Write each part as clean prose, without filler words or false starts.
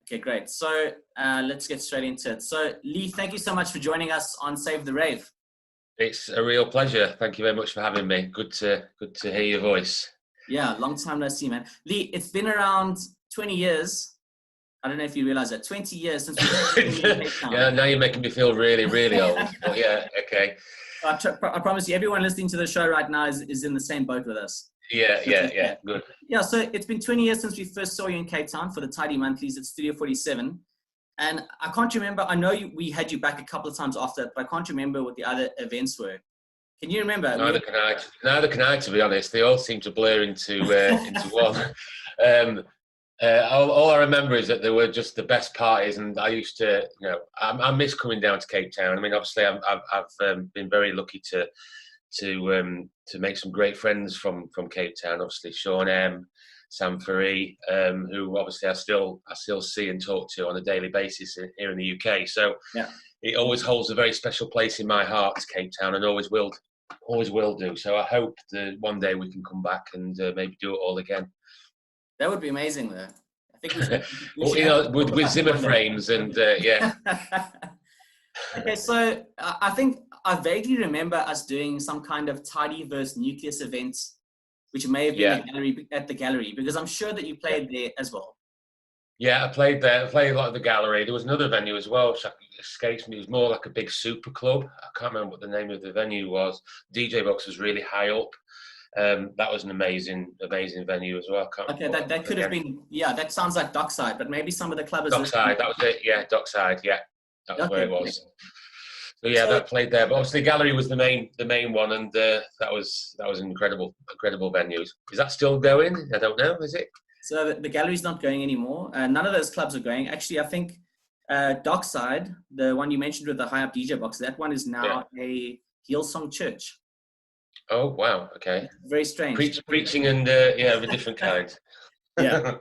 Okay, great. So let's get straight into it. So Lee, thank you so much for joining us on Save the Rave. It's a real pleasure. Thank you very much for having me. Good to hear your voice. Yeah, long time no see, man. Lee, it's been around 20 years. I don't know if you realize that. 20 years since we've been in Cape Town. Yeah, now you're making me feel really, really old. But yeah, okay. I promise you, everyone listening to the show right now is in the same boat with us. Yeah, good. Yeah, so it's been 20 years since we first saw you in Cape Town for the Tidy Monthlies at Studio 47. And I can't remember, I know we had you back a couple of times after that, but I can't remember what the other events were. Can you remember? Neither can I, to be honest. They all seem to blur into one. All I remember is that there were just the best parties, and I used to, I miss coming down to Cape Town. I mean, obviously, I've been very lucky to make some great friends from Cape Town. Obviously, Sean M, Sam Faree, who obviously I still see and talk to on a daily basis here in the UK. So yeah, it always holds a very special place in my heart, Cape Town, and always will do. So I hope that one day we can come back and maybe do it all again. That would be amazing, though. I think we should with Zimmer frames and yeah. Okay, so I think I vaguely remember us doing some kind of Tidy versus Nucleus event, which may have been at the gallery, because I'm sure that you played there as well. Yeah, I played there. I played a lot at the gallery. There was another venue as well, which escapes me. It was more like a big super club. I can't remember what the name of the venue was. DJ box was really high up. That was an amazing venue as well. Okay, that could have been, that sounds like Dockside, but maybe some of the clubbers. Dockside, that was it. Yeah, Dockside. Yeah, that was where it was. So yeah, that played there. But obviously, the gallery was the main one, and that was an incredible venue. Is that still going? I don't know. Is it? So the gallery's not going anymore. None of those clubs are going. Actually, I think Dockside, the one you mentioned with the high up DJ box, that one is now a Hillsong church. Oh wow! Okay. Very strange. Preaching and of a different kind. Yeah.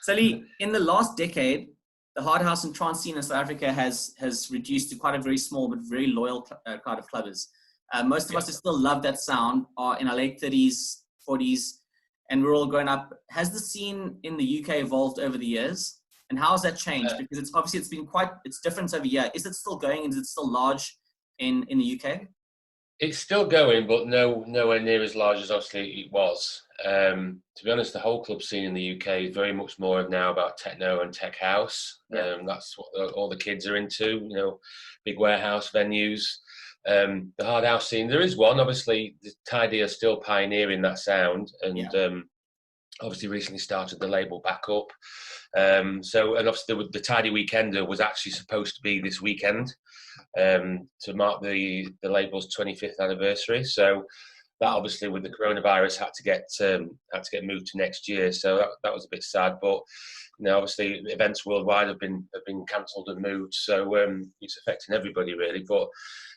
So Lee, in the last decade, the hard house and trance scene in South Africa has reduced to quite a very small but very loyal crowd of clubbers. Most of us who still love that sound are in our late 30s, 40s, and we're all grown up. Has the scene in the UK evolved over the years? And how has that changed? Because it's different over here. Is it still going? Is it still large in the UK? It's still going, but nowhere near as large as obviously it was. To be honest, the whole club scene in the UK is very much more now about techno and tech house. That's what all the kids are into, big warehouse venues. The hard house scene, there is one, obviously, the Tidy are still pioneering that sound, and obviously recently started the label back up. And obviously the Tidy Weekender was actually supposed to be this weekend, to mark the label's 25th anniversary. So that obviously with the coronavirus had to get moved to next year. So that was a bit sad, but obviously events worldwide have been cancelled and moved. So it's affecting everybody really. But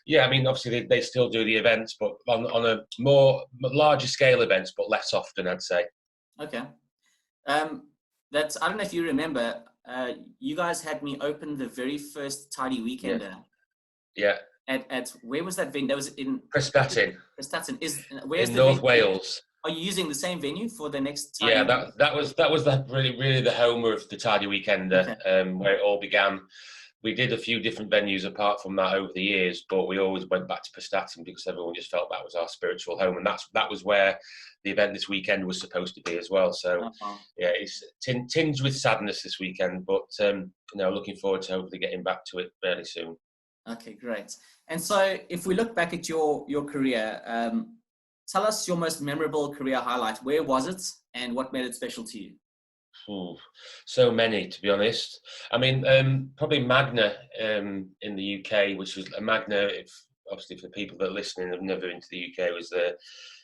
yeah, I mean obviously they still do the events, but on a more larger scale events, but less often, I'd say. Okay. I don't know if you remember, you guys had me open the very first Tidy Weekender. Yeah. At where was that venue? That was in Prestatyn. Prestatyn. Where's in North Wales. Are you using the same venue for the next Tidy? Yeah, that was really the home of the Tidy Weekender, where it all began. We did a few different venues apart from that over the years, but we always went back to Prestatyn because everyone just felt that was our spiritual home, and that was where the event this weekend was supposed to be as well. So yeah, it's tinged with sadness this weekend, but looking forward to hopefully getting back to it fairly soon. Okay, great. And so if we look back at your career, tell us your most memorable career highlight. Where was it and what made it special to you? So many, to be honest. I mean, probably Magna in the UK, which was a Magna, obviously for people that are listening have never been to the UK,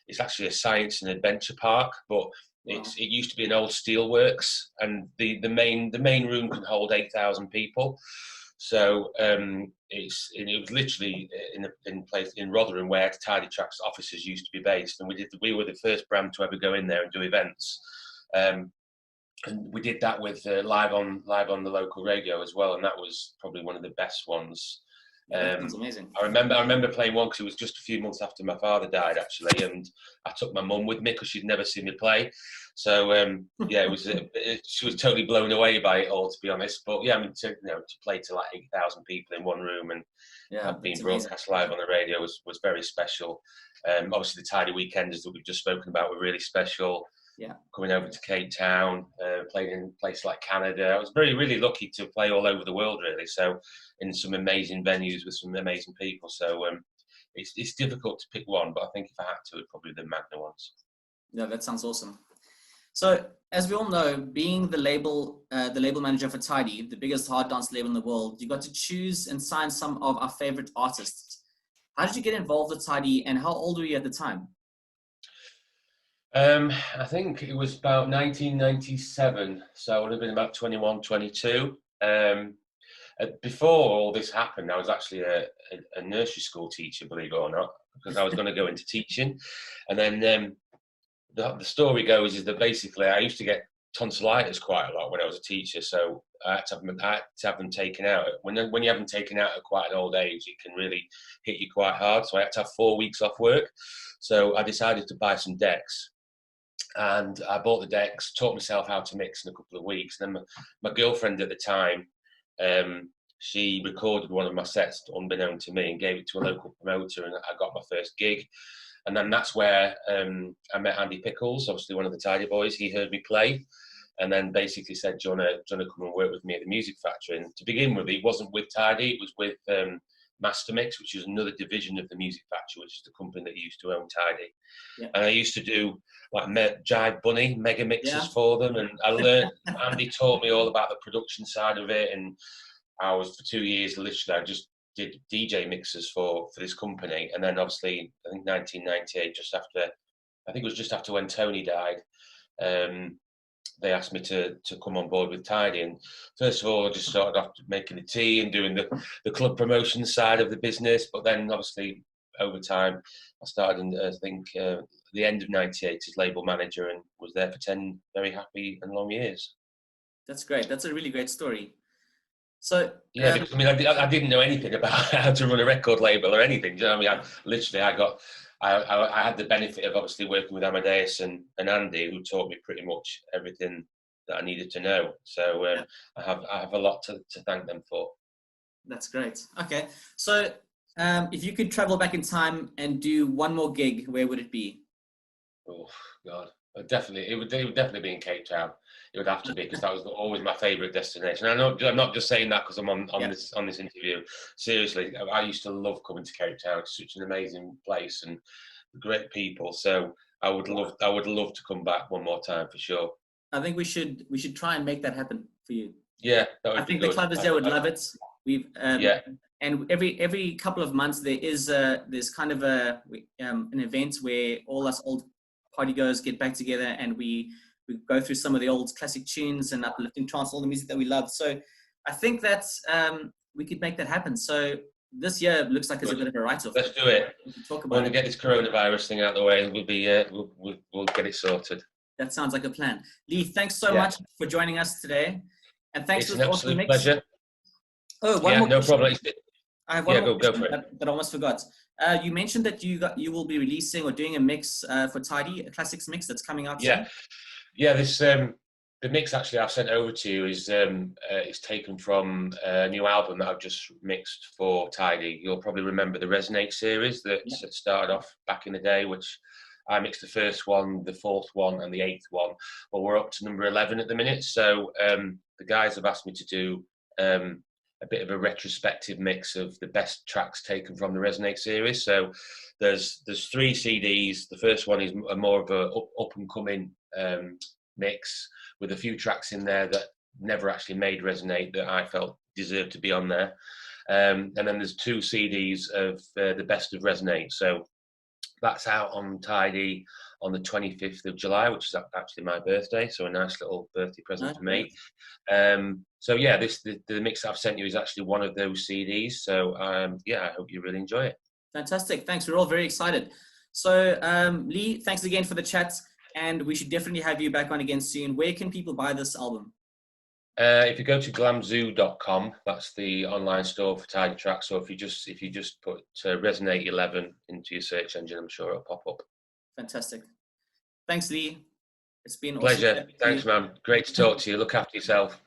it's actually a science and adventure park, but it used to be an old steelworks, and the main room can hold 8,000 people. So it was literally in place in Rotherham where Tidy Track's offices used to be based, and we were the first brand to ever go in there and do events, and we did that with live on the local radio as well, and that was probably one of the best ones Yeah, that sounds amazing. I remember playing one because it was just a few months after my father died, actually, and I took my mum with me because she'd never seen me play. So yeah, she was totally blown away by it all, to be honest. But yeah, I mean, to play to like 8,000 people in one room and have been broadcast live on the radio was very special. Obviously, the Tidy Weekenders that we've just spoken about were really special. Yeah. Coming over to Cape Town, playing in places like Canada. I was really lucky to play all over the world, really. So in some amazing venues with some amazing people. So it's difficult to pick one, but I think if I had to, it'd probably be the Magna ones. Yeah, that sounds awesome. So as we all know, being the label manager for Tidy, the biggest hard dance label in the world, you got to choose and sign some of our favorite artists. How did you get involved with Tidy, and how old were you at the time? I think it was about 1997, so I would have been about 21, 22. Before all this happened, I was actually a nursery school teacher, believe it or not, because I was going to go into teaching. And then the story goes is that basically I used to get tonsillitis quite a lot when I was a teacher, so I had to have them taken out. When you have them taken out at quite an old age, it can really hit you quite hard. So I had to have 4 weeks off work. So I decided to buy some decks. And I bought the decks, taught myself how to mix in a couple of weeks. And then my girlfriend at the time, she recorded one of my sets unbeknown to me and gave it to a local promoter, and I got my first gig. And then that's where I met Andy Pickles, obviously one of the Tidy Boys. He heard me play and then basically said, do you want to come and work with me at the Music Factory? And to begin with, it wasn't with Tidy, it was with Master Mix, which is another division of the Music Factory, which is the company that used to own Tidy. Yeah. And I used to do like Jive Bunny mega mixes for them, and I learned. Andy taught me all about the production side of it, and I was for 2 years literally I just did DJ mixes for this company. And then obviously I think 1998, I think it was just after when Tony died, they asked me to come on board with Tidy. And first of all, I just started off making the tea and doing the club promotion side of the business. But then obviously over time, I started in, I think, the end of 98 as label manager and was there for 10 very happy and long years. That's great. That's a really great story. So yeah, because I mean, I didn't know anything about how to run a record label or anything. Do you know what I mean? I had the benefit of obviously working with Amadeus and Andy, who taught me pretty much everything that I needed to know. So I have a lot to thank them for. That's great. Okay, so if you could travel back in time and do one more gig, where would it be? Oh God, it would definitely be in Cape Town. It would have to be, because that was always my favourite destination. I'm not just saying that because I'm on this interview. Seriously, I used to love coming to Cape Town. It's such an amazing place and great people. So I would love to come back one more time for sure. I think we should try and make that happen for you. Yeah, that would I think be the clubbers there would love it. We've and every couple of months there's kind of an event where all us old party goers get back together and we go through some of the old classic tunes and uplifting trance, all the music that we love. So I think that we could make that happen. So this year looks like it's a bit of a write-off. Let's do it. Talk about when we get this coronavirus thing out of the way, we'll get it sorted. That sounds like a plan. Lee, thanks so much for joining us today, and thanks for the awesome mix. Pleasure. Oh, one more no question. problem. I have one more go for it. That I almost forgot. You mentioned that you will be releasing or doing a mix for Tidy, a classics mix that's coming out soon. Yeah. This the mix actually I've sent over to you is taken from a new album that I've just mixed for Tidy. You'll probably remember the Resonate series that started off back in the day, which I mixed the first one, the fourth one, and the eighth one. Well, we're up to number 11 at the minute. So the guys have asked me to do a bit of a retrospective mix of the best tracks taken from the Resonate series. So there's 3 CDs. The first one is more of a up and coming mix with a few tracks in there that never actually made Resonate that I felt deserved to be on there. And then there's 2 CDs of the best of Resonate. So that's out on Tidy on the 25th of July, which is actually my birthday. So a nice little birthday present for me. So yeah, the mix that I've sent you is actually one of those CDs. So I hope you really enjoy it. Fantastic. Thanks. We're all very excited. So Lee, thanks again for the chat. And we should definitely have you back on again soon. Where can people buy this album? If you go to glamzoo.com, that's the online store for tidy tracks. So if you just put Resonate 11 into your search engine, I'm sure it'll pop up. Fantastic. Thanks, Lee. It's been Pleasure. awesome. Thanks, man. Great to talk to you. Look after yourself.